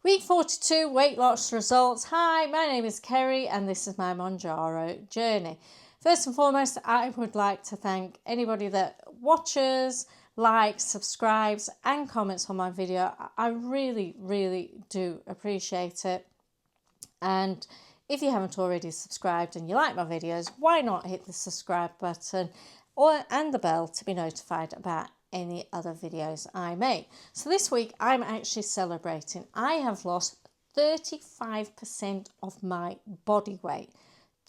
Week 42 weight loss results. Hi, my name is Kerry and this is my Mounjaro journey. First and foremost, I would like to thank anybody that watches, likes, subscribes and comments on my video. I really do appreciate it. And if you haven't already subscribed and you like my videos, why not hit the subscribe button and the bell to be notified about any other videos I make. So this week I'm actually celebrating. I have lost 35% of my body weight.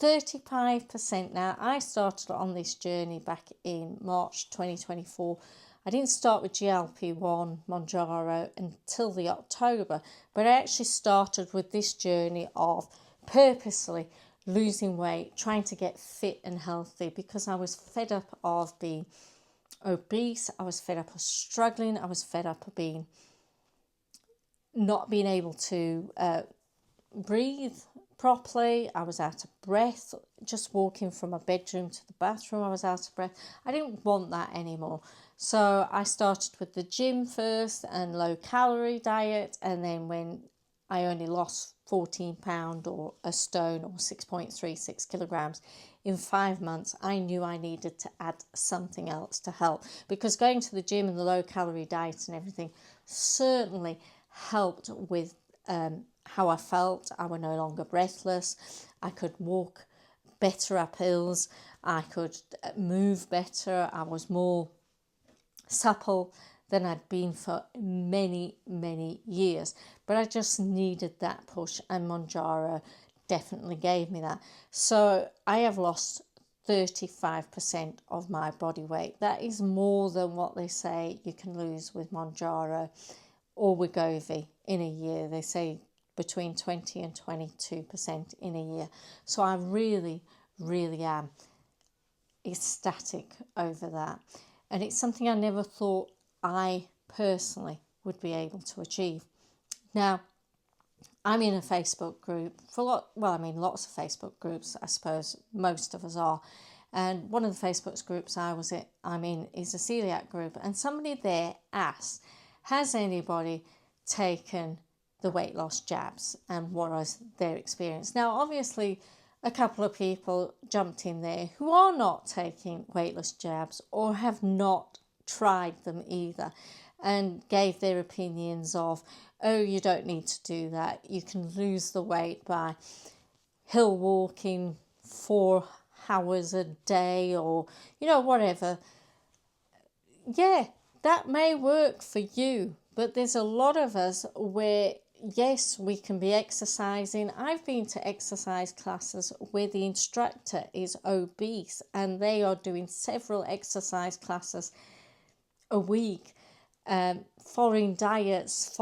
35%. Now, I started on this journey back in March 2024. I didn't start with GLP1 Mounjaro until the October, but I actually started with this journey of purposely losing weight, trying to get fit and healthy because I was fed up of being obese. I was fed up of struggling. I was fed up of not being able to breathe properly. I was out of breath. Just walking from my bedroom to the bathroom, I was out of breath. I didn't want that anymore. So I started with the gym first and low calorie diet. And then when I only lost 14 pounds or a stone or 6.36 kilograms in 5 months, I knew I needed to add something else to help, because going to the gym and the low calorie diet and everything certainly helped with how I felt. I was no longer breathless. I could walk better up hills. I could move better. I was more supple than I'd been for many years. But I just needed that push, and Mounjaro definitely gave me that. So I have lost 35% of my body weight. That is more than what they say you can lose with Mounjaro or Wegovy in a year. They say between 20 and 22% in a year. So I really am ecstatic over that. And it's something I never thought I personally would be able to achieve. Now, I'm in a Facebook group lots of Facebook groups, I suppose most of us are. And one of the Facebook groups I'm in is a celiac group. And somebody there asked, has anybody taken the weight loss jabs and what was their experience? Now, obviously, a couple of people jumped in there who are not taking weight loss jabs or have not tried them either, and gave their opinions of, oh, you don't need to do that. You can lose the weight by hill walking 4 hours a day or, whatever. Yeah, that may work for you, but there's a lot of us where, yes, we can be exercising. I've been to exercise classes where the instructor is obese and they are doing several exercise classes a week, following diets,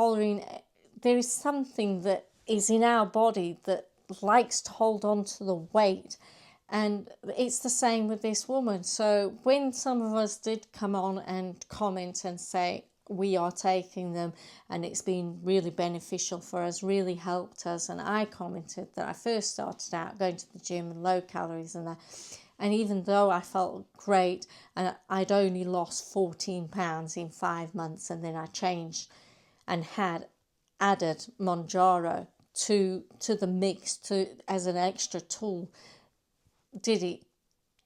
there is something that is in our body that likes to hold on to the weight. And it's the same with this woman. So when some of us did come on and comment and say we are taking them and it's been really beneficial for us, really helped us, and I commented that I first started out going to the gym and low calories and that, and even though I felt great and I'd only lost 14 pounds in 5 months, and then I changed and had added Mounjaro to the mix as an extra tool, did it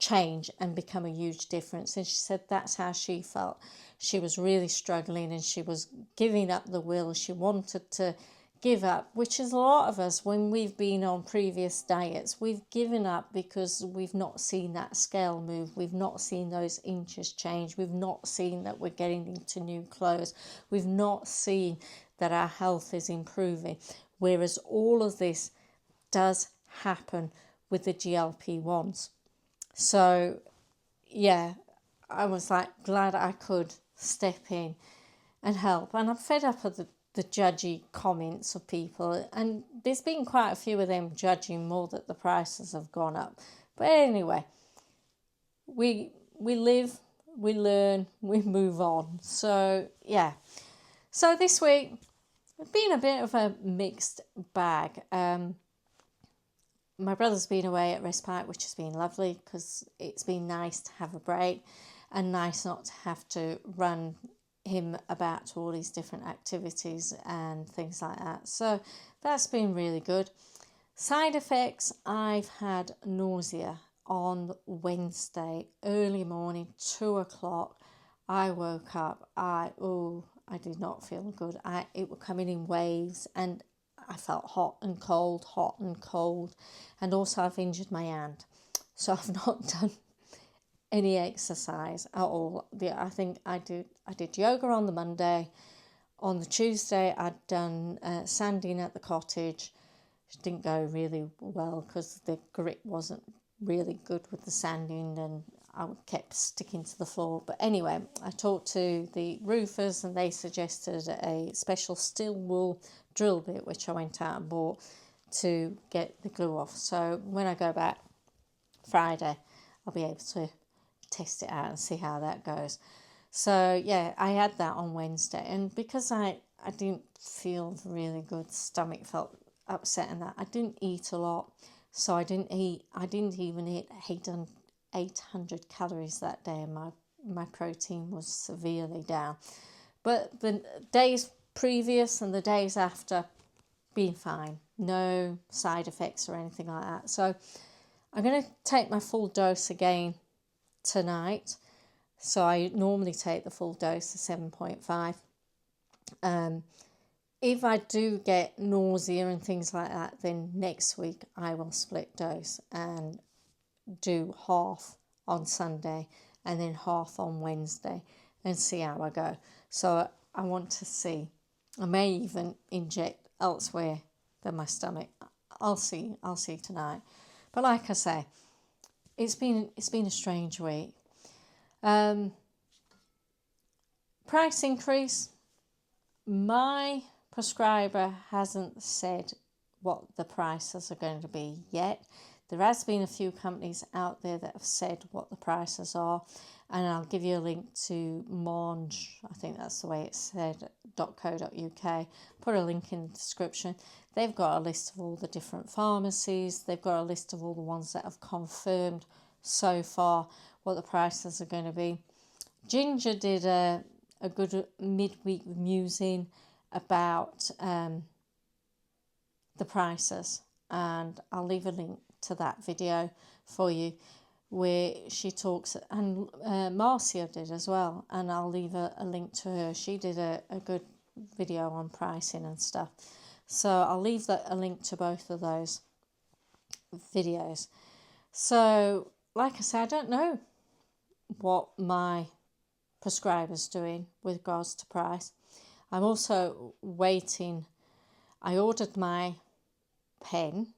change and become a huge difference? And she said that's how she felt. She was really struggling and she was giving up the will. She wanted to give up, which is a lot of us when we've been on previous diets. We've given up because we've not seen that scale move. We've not seen those inches change. We've not seen that we're getting into new clothes. We've not seen that our health is improving. Whereas all of this does happen with the GLP-1s. So, yeah, I was glad I could step in and help. And I'm fed up of the judgy comments of people. And there's been quite a few of them judging more that the prices have gone up. But anyway, we live, we learn, we move on. So, yeah. So this week, it's been a bit of a mixed bag. My brother's been away at respite, which has been lovely because it's been nice to have a break and nice not to have to run him about to all these different activities and things like that. So that's been really good. Side effects, I've had nausea on Wednesday, early morning, 2 o'clock. I woke up, I did not feel good. It was coming in waves, and I felt hot and cold. And also I've injured my hand. So I've not done any exercise at all. I think I did yoga on the Monday. On the Tuesday, I'd done sanding at the cottage. It didn't go really well because the grip wasn't really good with the sanding, and I kept sticking to the floor. But anyway, I talked to the roofers, and they suggested a special steel wool drill bit, which I went out and bought to get the glue off. So when I go back Friday, I'll be able to test it out and see how that goes. So yeah, I had that on Wednesday, and because I didn't feel really good, stomach felt upset, and that I didn't eat a lot, so I didn't even eat 800 calories that day, and my protein was severely down. But the days previous and the days after, been fine, no side effects or anything like that. So I'm going to take my full dose again tonight. So I normally take the full dose of 7.5. If I do get nausea and things like that, then next week I will split dose and do half on Sunday and then half on Wednesday and see how I go. So I want to see. I may even inject elsewhere than my stomach. I'll see tonight. But like I say, it's been a strange week. Price increase. My prescriber hasn't said what the prices are going to be yet. There has been a few companies out there that have said what the prices are, and I'll give you a link to I think that's the way it's said, .co.uk. Put a link in the description. They've got a list of all the different pharmacies. They've got a list of all the ones that have confirmed so far what the prices are going to be. Ginger did a good midweek musing about the prices, and I'll leave a link to that video for you where she talks, and Marcia did as well, and I'll leave a link to her. She did a good video on pricing and stuff, so I'll leave a link to both of those videos. So like I said, I don't know what my prescriber's doing with regards to price. I'm also waiting. I ordered my pen,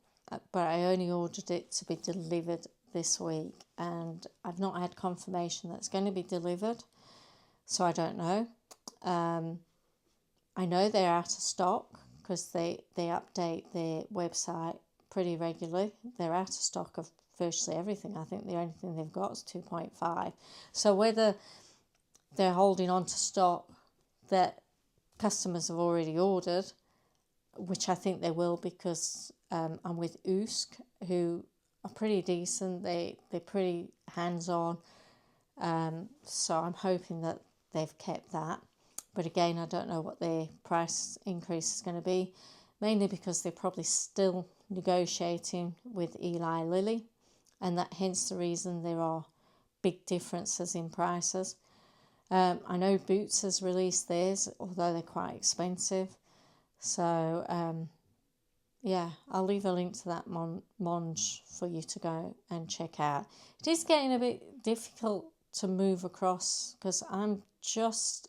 but I only ordered it to be delivered this week, and I've not had confirmation that's going to be delivered, so I don't know. I know they're out of stock because they update their website pretty regularly. They're out of stock of virtually everything. I think the only thing they've got is 2.5. So whether they're holding on to stock that customers have already ordered, which I think they will, because I'm with Usk, who are pretty decent. They're pretty hands-on. So I'm hoping that they've kept that. But again, I don't know what their price increase is going to be, mainly because they're probably still negotiating with Eli Lilly, and that hence the reason there are big differences in prices. I know Boots has released theirs, although they're quite expensive. So, yeah, I'll leave a link to that Monj for you to go and check out. It is getting a bit difficult to move across because I'm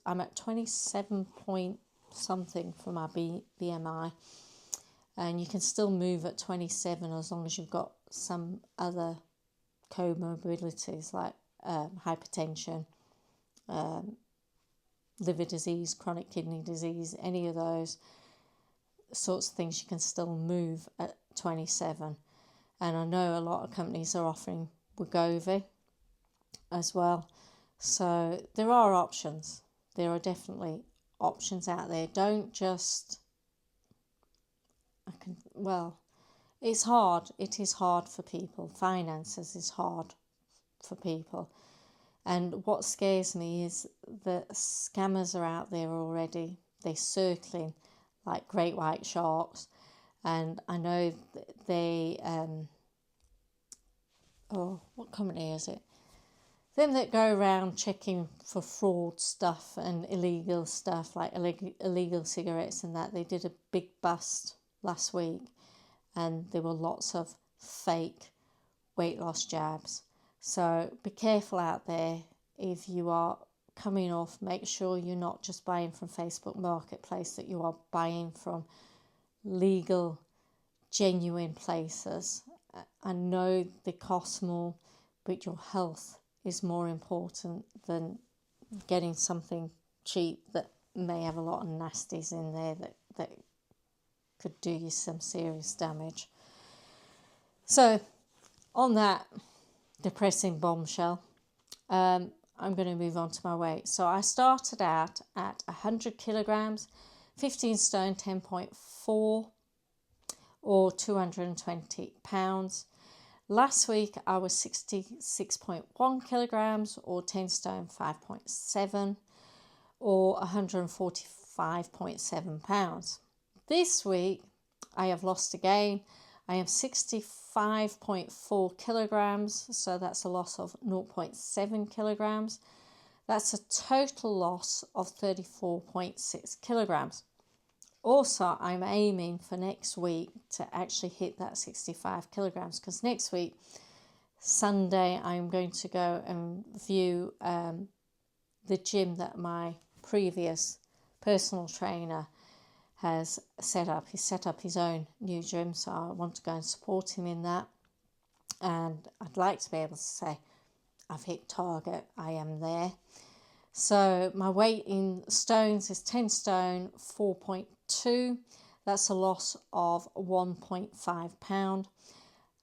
at 27 point something for my BMI. And you can still move at 27 as long as you've got some other comorbidities like hypertension, liver disease, chronic kidney disease, any of those sorts of things. You can still move at 27. And I know a lot of companies are offering Wegovy as well. So there are options. There are definitely options out there. Don't just... it's hard. It is hard for people. Finances is hard for people. And what scares me is that scammers are out there already. They're circling like great white sharks. And I know they, what company is it? Them that go around checking for fraud stuff and illegal stuff, like illegal cigarettes and that. They did a big bust last week, and there were lots of fake weight loss jabs. So be careful out there. If you are coming off, make sure you're not just buying from Facebook Marketplace, that you are buying from legal, genuine places. I know they cost more, but your health is more important than getting something cheap that may have a lot of nasties in there that could do you some serious damage. So on that depressing bombshell, I'm going to move on to my weight. So I started out at 100 kilograms, 15 stone, 10.4, or 220 pounds. Last week I was 66.1 kilograms, or 10 stone, 5.7, or 145.7 pounds. This week I have lost again. I am 65.4 kilograms, so that's a loss of 0.7 kilograms. That's a total loss of 34.6 kilograms. Also, I'm aiming for next week to actually hit that 65 kilograms, because next week, Sunday, I'm going to go and view the gym that my previous personal trainer has set up. He's set up his own new gym, so I want to go and support him in that. And I'd like to be able to say, I've hit target, I am there. So my weight in stones is 10 stone, 4.2. That's a loss of 1.5 pound.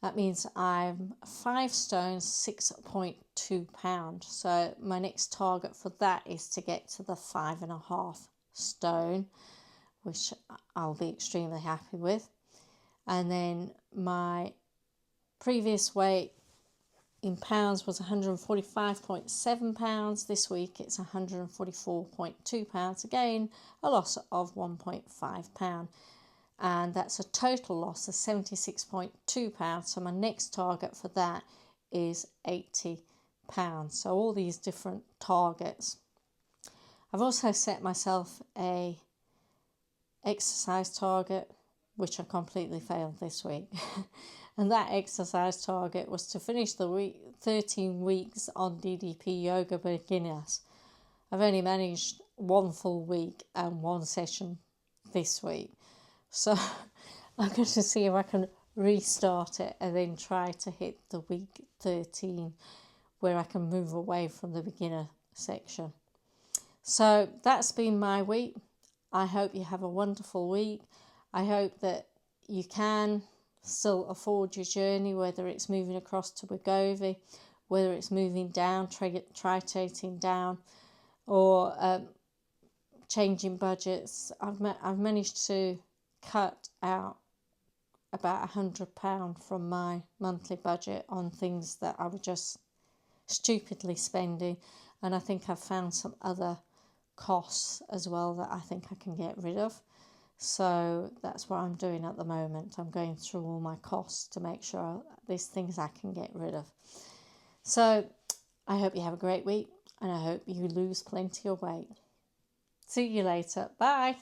That means I'm 5 stone, 6.2 pound. So my next target for that is to get to the 5.5 stone, which I'll be extremely happy with. And then my previous weight in pounds was 145.7 pounds. This week it's 144.2 pounds. Again, a loss of 1.5 pound. And that's a total loss of 76.2 pounds. So my next target for that is 80 pounds. So all these different targets. I've also set myself a exercise target, which I completely failed this week. And that exercise target was to finish the week 13 weeks on DDP Yoga Beginners. I've only managed one full week and one session this week. So I'm going to see if I can restart it and then try to hit the week 13, where I can move away from the beginner section. So that's been my week. I hope you have a wonderful week. I hope that you can still afford your journey, whether it's moving across to Wegovy, whether it's moving down, titrating down, or changing budgets. I've managed to cut out about £100 from my monthly budget on things that I was just stupidly spending, and I think I've found some other costs as well that I think I can get rid of. So that's what I'm doing at the moment. I'm going through all my costs to make sure there's things I can get rid of. So I hope you have a great week, and I hope you lose plenty of weight. See you later. Bye.